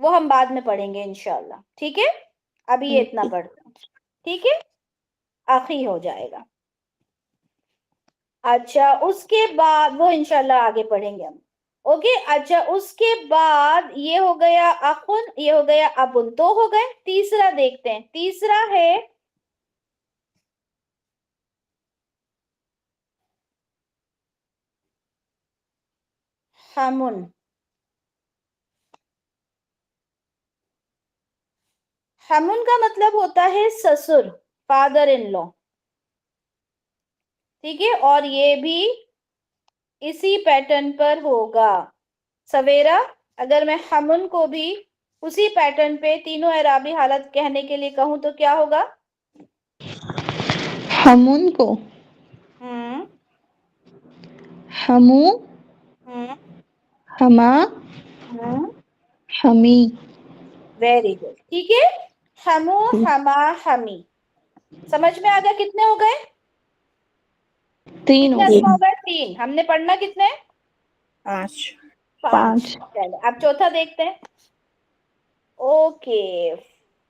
وہ ہم بعد میں پڑھیں گے انشاءاللہ. ٹھیک ہے، ابھی یہ اتنا پڑھتے ہیں. ٹھیک ہے، اخی ہو جائے گا. اچھا، اس کے بعد وہ انشاءاللہ آگے پڑھیں گے ہم. اوکے، اچھا، اس کے بعد یہ ہو گیا اخن، یہ ہو گیا ابن، دو ہو گئے. تیسرا دیکھتے ہیں. تیسرا ہے حمن. حمن کا مطلب ہوتا ہے سسر، فادر ان لو. ٹھیک ہے، اور یہ بھی اسی پیٹرن پر ہوگا. سویرا، اگر میں حمن کو بھی اسی پیٹرن پہ تینوں اعرابی حالت کہنے کے لیے کہوں تو کیا ہوگا؟ ہمون کو ہمو، ہما، ہمی. Very good. ٹھیک ہے، ہمو، ہما، ہمی. سمجھ میں آ گیا کتنے ہو گئے؟ تین کتنے ہو اسما گئے. ہو گئے؟ 3. ہم نے پڑھنا کتنے؟ 5. 5. چلے اب چوتھا دیکھتے ہیں. اوکے،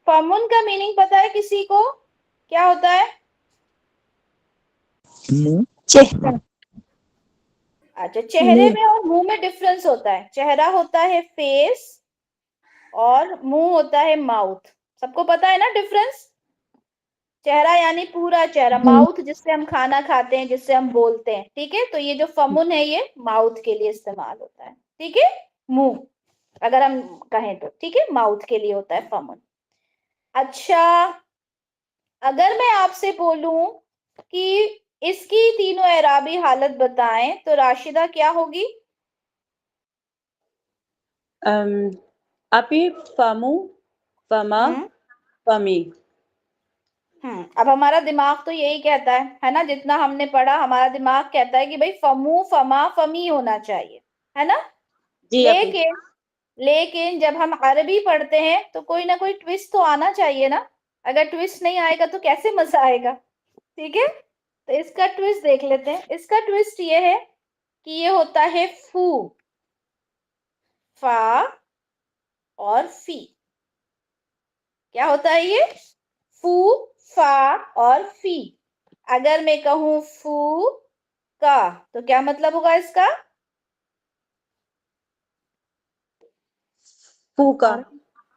فمن کا میننگ پتا ہے کسی کو؟ کیا ہوتا ہے؟ منہ. چہرہ. اچھا، چہرے میں اور منہ میں ڈفرنس ہوتا ہے. چہرہ ہوتا ہے فیس اور منہ ہوتا ہے ماؤتھ. سب کو پتا ہے نا ڈفرنس؟ چہرہ یعنی پورا چہرہ، ماؤتھ جس سے ہم کھانا کھاتے ہیں، جس سے ہم بولتے ہیں. ٹھیک ہے، تو یہ جو فمن ہے یہ ماؤتھ کے لیے استعمال ہوتا ہے. ٹھیک ہے، منہ اگر ہم کہیں تو. ٹھیک ہے، ماؤتھ کے لیے ہوتا ہے فمن. اچھا، اگر میں آپ سے بولوں کہ اس کی تینوں اعرابی حالت بتائیں تو راشدہ کیا ہوگی؟ آپ ہی فامو، فما، فمی. اب ہمارا دماغ تو یہی کہتا ہے نا، جتنا ہم نے پڑھا ہمارا دماغ کہتا ہے کہ بھائی فمو، فما، فمی ہونا چاہیے، ہے نا. جی آپ ہی. لیکن جب ہم عربی پڑھتے ہیں تو کوئی نہ کوئی ٹویسٹ تو آنا چاہیے نا. اگر ٹویسٹ نہیں آئے گا تو کیسے مزہ آئے گا؟ ٹھیک ہے، تو اس کا ٹویسٹ دیکھ لیتے ہیں. اس کا ٹویسٹ یہ ہے کہ یہ ہوتا ہے فو، فا اور فی. کیا ہوتا ہے یہ؟ فو، فا اور فی. اگر میں کہوں فو کا تو کیا مطلب ہوگا اس کا؟ پھوکا.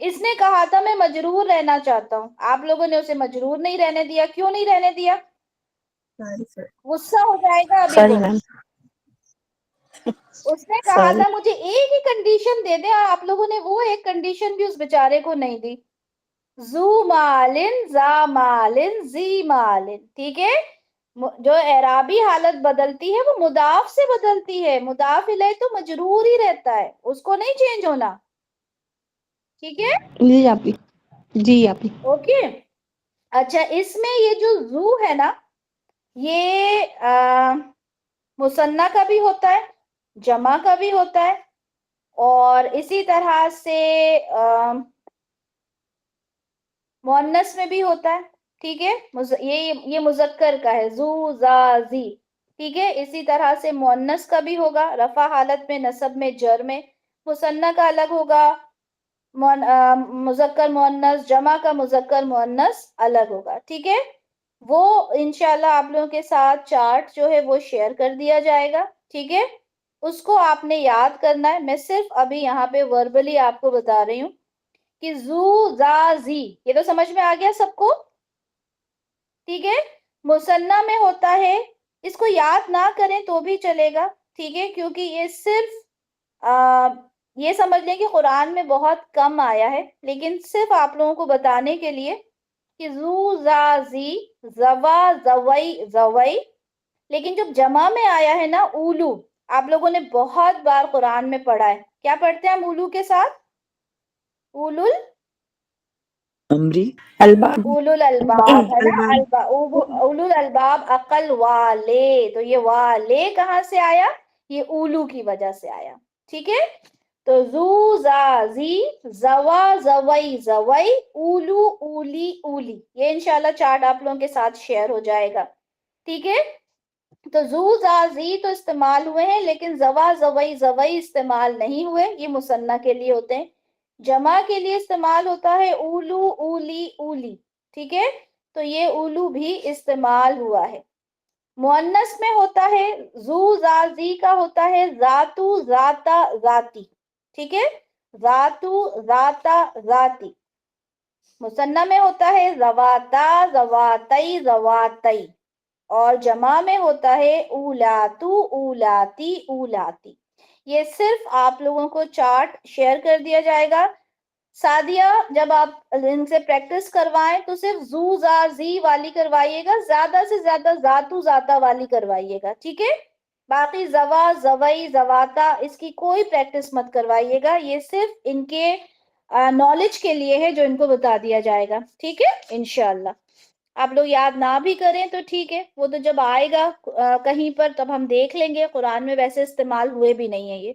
اس نے کہا تھا میں مجرور رہنا چاہتا ہوں, آپ لوگوں نے اسے مجرور نہیں رہنے دیا. کیوں نہیں رہنے دیا؟ غصہ ہو جائے گا ابھی سوری وہ. میم, اس نے کہا سوری. تھا مجھے ایک ہی کنڈیشن دے دیں, آپ لوگوں نے وہ ایک کنڈیشن بھی اس بیچارے کو نہیں دی. زو مالن زا مالن زی مالن, ٹھیک ہے. جو اعرابی حالت بدلتی ہے وہ مضاف سے بدلتی ہے, مضاف الیہ تو مجرور ہی رہتا ہے, اس کو نہیں چینج ہونا, ٹھیک ہے. جی آپی, جی آپی. اوکے. اچھا, اس میں یہ جو زو ہے نا, یہ مثنیٰ کا بھی ہوتا ہے, جمع کا بھی ہوتا ہے, اور اسی طرح سے مؤنث میں بھی ہوتا ہے, ٹھیک ہے. یہ مذکر کا ہے, زو زا زی, ٹھیک ہے. اسی طرح سے مؤنث کا بھی ہوگا, رفع حالت میں, نصب میں, جر میں. مثنیٰ کا الگ ہوگا, مذکر مؤنث, جمع کا مذکر مؤنث الگ ہوگا, ٹھیک ہے. وہ انشاءاللہ آپ لوگوں کے ساتھ چارٹ جو ہے وہ شیئر کر دیا جائے گا, ٹھیک ہے. اس کو آپ نے یاد کرنا ہے. میں صرف ابھی یہاں پہ وربلی آپ کو بتا رہی ہوں کہ زو زا زی, یہ تو سمجھ میں آ گیا سب کو, ٹھیک ہے. مثنیٰ میں ہوتا ہے, اس کو یاد نہ کریں تو بھی چلے گا, ٹھیک ہے, کیونکہ یہ صرف یہ سمجھ لیں کہ قرآن میں بہت کم آیا ہے, لیکن صرف آپ لوگوں کو بتانے کے لیے کہ زو زا زی, زوا زوئی زوئی. لیکن جب جمع میں آیا ہے نا اولو, آپ لوگوں نے بہت بار قرآن میں پڑھا ہے, کیا پڑھتے ہیں ہم اولو کے ساتھ؟ اولو امری الباب. اولو الالباب ہے نا, الباب. اولو الالباب عقل والے. تو یہ والے کہاں سے آیا؟ یہ اولو کی وجہ سے آیا, ٹھیک ہے. تو زو زا زی, زوا زوئی زوئی, اولو اولی اولی. یہ انشاءاللہ چارٹ آپ لوگوں کے ساتھ شیئر ہو جائے گا, ٹھیک ہے. تو زو زا زی تو استعمال ہوئے ہیں, لیکن زوا زوئی زوئی استعمال نہیں ہوئے, یہ مثنیٰ کے لیے ہوتے ہیں. جمع کے لیے استعمال ہوتا ہے اولو اولی اولی, ٹھیک ہے. تو یہ اولو بھی استعمال ہوا ہے. مؤنث میں ہوتا ہے زو زا زی کا ہوتا ہے ذاتو ذاتا ذاتی, ٹھیک ہے, ذاتو ذاتا ذاتی. مثنیٰ میں ہوتا ہے زواتا زواتئی زواتئی, اور جمع میں ہوتا ہے اولاتو اولاتی اولاتی. یہ صرف آپ لوگوں کو چارٹ شیئر کر دیا جائے گا. سعدیہ, جب آپ ان سے پریکٹس کروائیں تو صرف زو زا زی والی کروائیے گا, زیادہ سے زیادہ ذاتو ذاتا والی کروائیے گا, ٹھیک ہے. باقی زوا زوئی زواتا اس کی کوئی پریکٹس مت کروائیے گا, یہ صرف ان کے نالج کے لیے ہے جو ان کو بتا دیا جائے گا, ٹھیک ہے. انشاءاللہ آپ لوگ یاد نہ بھی کریں تو ٹھیک ہے, وہ تو جب آئے گا کہیں پر تب ہم دیکھ لیں گے. قرآن میں ویسے استعمال ہوئے بھی نہیں ہے یہ,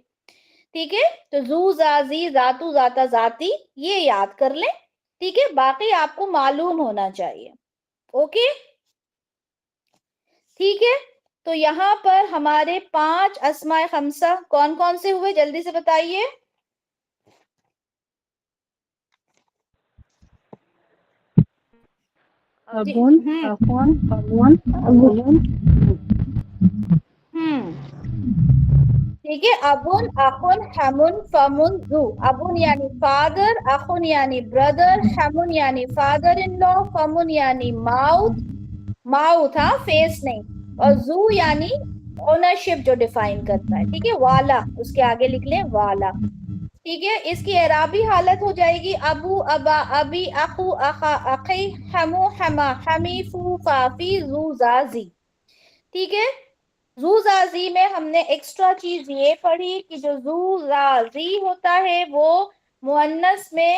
ٹھیک ہے. تو زو زا زی, ذاتو ذاتا ذاتی, یہ یاد کر لیں, ٹھیک ہے. باقی آپ کو معلوم ہونا چاہیے, اوکے, ٹھیک ہے. تو یہاں پر ہمارے 5 اسماء خمسہ کون کون سے ہوئے, جلدی سے بتائیے. ابون, اخون, امون, ابون. ٹھیک ہے. ابن, اخن, ہمن, فمن, زو. ابن یعنی فادر, اخن یعنی بردر, ہمن یعنی فادر ان لو, فمن یعنی ماؤتھ, ماؤتھ ہاں فیس نہیں, اور زو یعنی اونرشپ جو ڈیفائن کرتا ہے, ٹھیک ہے. والا, اس کے آگے لکھ لیں والا, ٹھیک ہے. اس کی اعرابی حالت ہو جائے گی ابو ابا ابی اخو اخا اخی ہمو ہما ہمی فو فافی زو زازی, ٹھیک ہے. زو زازی میں ہم نے ایکسٹرا چیز یہ پڑھی کہ جو زو زازی ہوتا ہے وہ مؤنث میں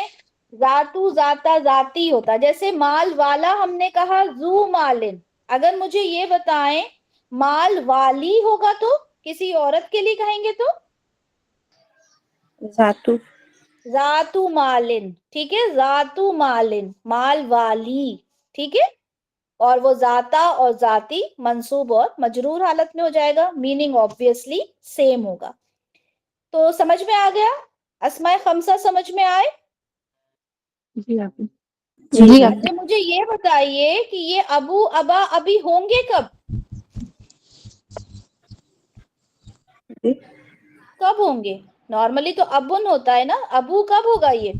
ذاتو ذاتا ذاتی ہوتا. جیسے مال والا ہم نے کہا زو مالن, اگر مجھے یہ بتائیں مال والی ہوگا تو کسی عورت کے لیے کہیں گے تو ذاتو. ذاتو مالن, ٹھیک ہے. ذاتو مالن, مال والی, ٹھیک ہے. اور وہ ذاتا اور ذاتی منصوب اور مجرور حالت میں ہو جائے گا, میننگ آبویسلی سیم ہوگا. تو سمجھ میں آ گیا, اسماء خمسہ سمجھ میں آئے. جی آپی. جی اچھا, مجھے یہ بتائیے کہ یہ ابو ابا ابھی ہوں گے کب, کب ہوں گے؟ نارملی تو ابن ہوتا ہے نا, ابو کب ہوگا یہ؟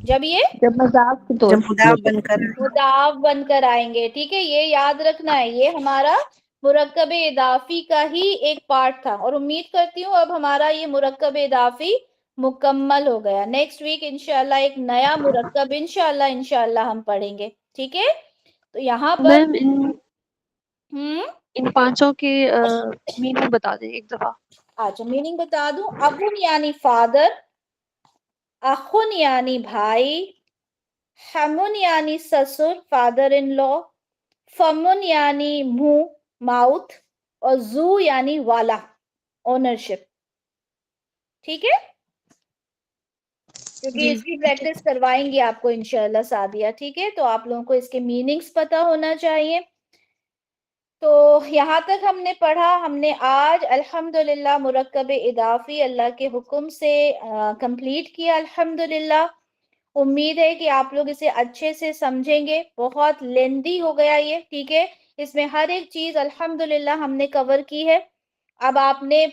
جب یہ جب مذاق کے طور جب مضاف بن کر مضاف بن کر آئیں گے. ٹھیک ہے, یہ یاد رکھنا ہے, یہ ہمارا مرکب اضافی کا ہی ایک پارٹ تھا, اور امید کرتی ہوں اب ہمارا یہ مرکب اضافی مکمل ہو گیا. نیکسٹ ویک انشاءاللہ ایک نیا مرکب انشاءاللہ ہم پڑھیں گے. ٹھیک ہے, تو یہاں پر میم ان پانچوں کی میننگ بتا دیں ایک دفعہ. اچھا میننگ بتا دوں. ابن یعنی فادر, اخن یعنی بھائی, ہمن یعنی سسر فادر ان لا, فمن یعنی منہ ماؤتھ, اور زو یعنی والا اونرشپ. ٹھیک ہے, کیونکہ اس کی پریکٹس کروائیں گے آپ کو انشاءاللہ سعدیہ. ٹھیک ہے, تو آپ لوگوں کو اس کے میننگز پتا ہونا چاہیے. تو یہاں تک ہم نے پڑھا. ہم نے آج الحمدللہ مرکب اضافی اللہ کے حکم سے کمپلیٹ کیا الحمدللہ. امید ہے کہ آپ لوگ اسے اچھے سے سمجھیں گے. بہت لیندی ہو گیا یہ. ٹھیک ہے, اس میں ہر ایک چیز الحمدللہ ہم نے کور کی ہے. اب آپ نے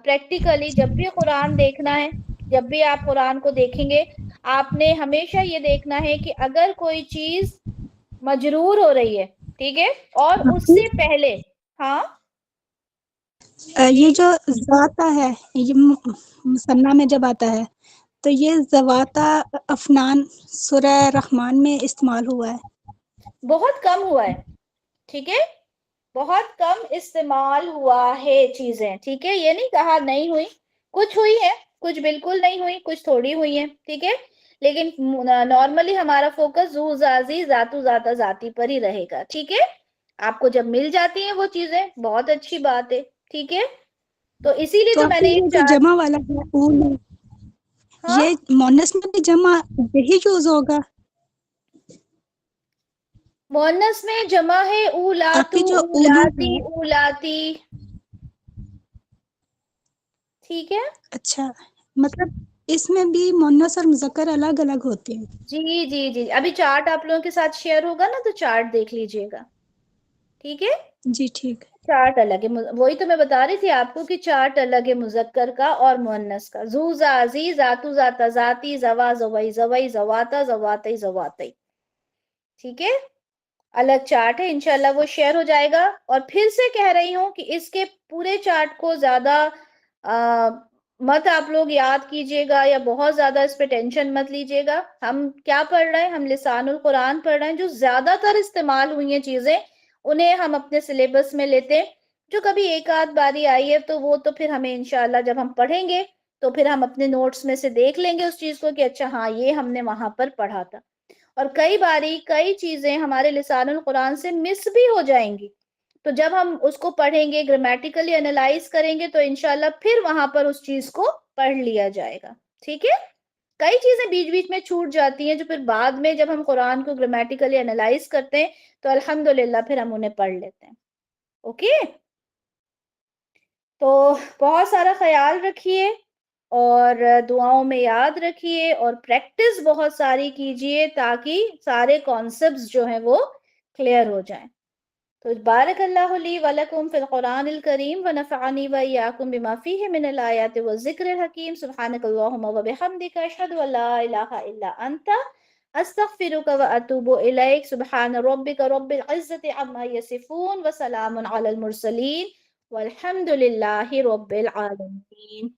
پریکٹیکلی جب بھی قرآن دیکھنا ہے, جب بھی آپ قرآن کو دیکھیں گے, آپ نے ہمیشہ یہ دیکھنا ہے کہ اگر کوئی چیز مجرور ہو رہی ہے, ٹھیک ہے, اور اس سے پہلے ہاں یہ جو ذاتہ ہے, یہ مثنیٰ میں جب آتا ہے تو یہ ذواتہ افنان سورہ رحمان میں استعمال ہوا ہے. بہت کم ہوا ہے. ٹھیک ہے, بہت کم استعمال ہوا ہے چیزیں. ٹھیک ہے, یہ نہیں کہا نہیں ہوئی, کچھ ہوئی ہے, کچھ بالکل نہیں ہوئی, کچھ تھوڑی ہوئی ہیں. ٹھیک ہے, لیکن نارملی ہمارا فوکس ذو ذاتی ذاتو ذاتہ ذاتی پر ہی رہے گا. ٹھیک ہے, آپ کو جب مل جاتی ہیں وہ چیزیں بہت اچھی بات ہے. ٹھیک ہے, تو اسی لیے تو میں نے یہ یہ جو جمع والا ہے اول، ہاں یہ مونس میں بھی جمع یہی یوز ہوگا. مؤنث میں جمع ہے اولاتو, باقی جو اولو اولاتی, ہے. اولاتی. ٹھیک ہے, اچھا, مطلب اس میں بھی مونس اور مذکر الگ الگ ہوتے ہیں. جی جی جی, ابھی چارٹ آپ لوگوں کے ساتھ شیئر ہوگا نا, تو چارٹ دیکھ لیجئے گا. ٹھیک ہے, جی ٹھیک ہے. چارٹ الگ ہے. وہی تو میں بتا رہی تھی آپ کو کہ چارٹ الگ ہے مذکر کا اور مؤنث کا. ذو ذاتی ذاتو ذاتہ ذاتی زوا زوئی زوئی زواتا زواتی زواتی. ٹھیک ہے, الگ چارٹ ہے. انشاءاللہ وہ شیئر ہو جائے گا. اور پھر سے کہہ رہی ہوں کہ اس کے پورے چارٹ کو زیادہ مت آپ لوگ یاد کیجئے گا, یا بہت زیادہ اس پہ ٹینشن مت لیجئے گا. ہم کیا پڑھ رہے ہیں, ہم لسان القرآن پڑھ رہے ہیں. جو زیادہ تر استعمال ہوئی ہیں چیزیں انہیں ہم اپنے سلیبس میں لیتے ہیں. جو کبھی ایک آدھ باری آئی ہے تو وہ تو پھر ہمیں انشاءاللہ جب ہم پڑھیں گے تو پھر ہم اپنے نوٹس میں سے دیکھ لیں گے اس چیز کو کہ اچھا ہاں یہ ہم نے وہاں پر پڑھا تھا. اور کئی باری کئی چیزیں ہمارے لسان القرآن سے مس بھی ہو جائیں گی, تو جب ہم اس کو پڑھیں گے, گرامیٹیکلی انالائز کریں گے, تو انشاءاللہ پھر وہاں پر اس چیز کو پڑھ لیا جائے گا. ٹھیک ہے, کئی چیزیں بیچ بیچ میں چھوٹ جاتی ہیں جو پھر بعد میں جب ہم قرآن کو گرامیٹیکلی انالائز کرتے ہیں تو الحمدللہ پھر ہم انہیں پڑھ لیتے ہیں. اوکے, تو بہت سارا خیال رکھیے اور دعاؤں میں یاد رکھیے, اور پریکٹس بہت ساری کیجئے تاکہ سارے کانسیپٹس جو ہیں وہ کلیئر ہو جائیں. تو بارک اللہ لی ولکم فی القرآن الکریم ونفعنی وإیاکم بما فیہ من الآیات والذکر الحکیم. سبحانک اللہم وبحمدک, اشہد ان لا الہ الا انت, استغفرک واتوب الیک. سبحان ربک رب العزت عما یصفون, وسلام علی المرسلین, والحمد للہ رب العالمین.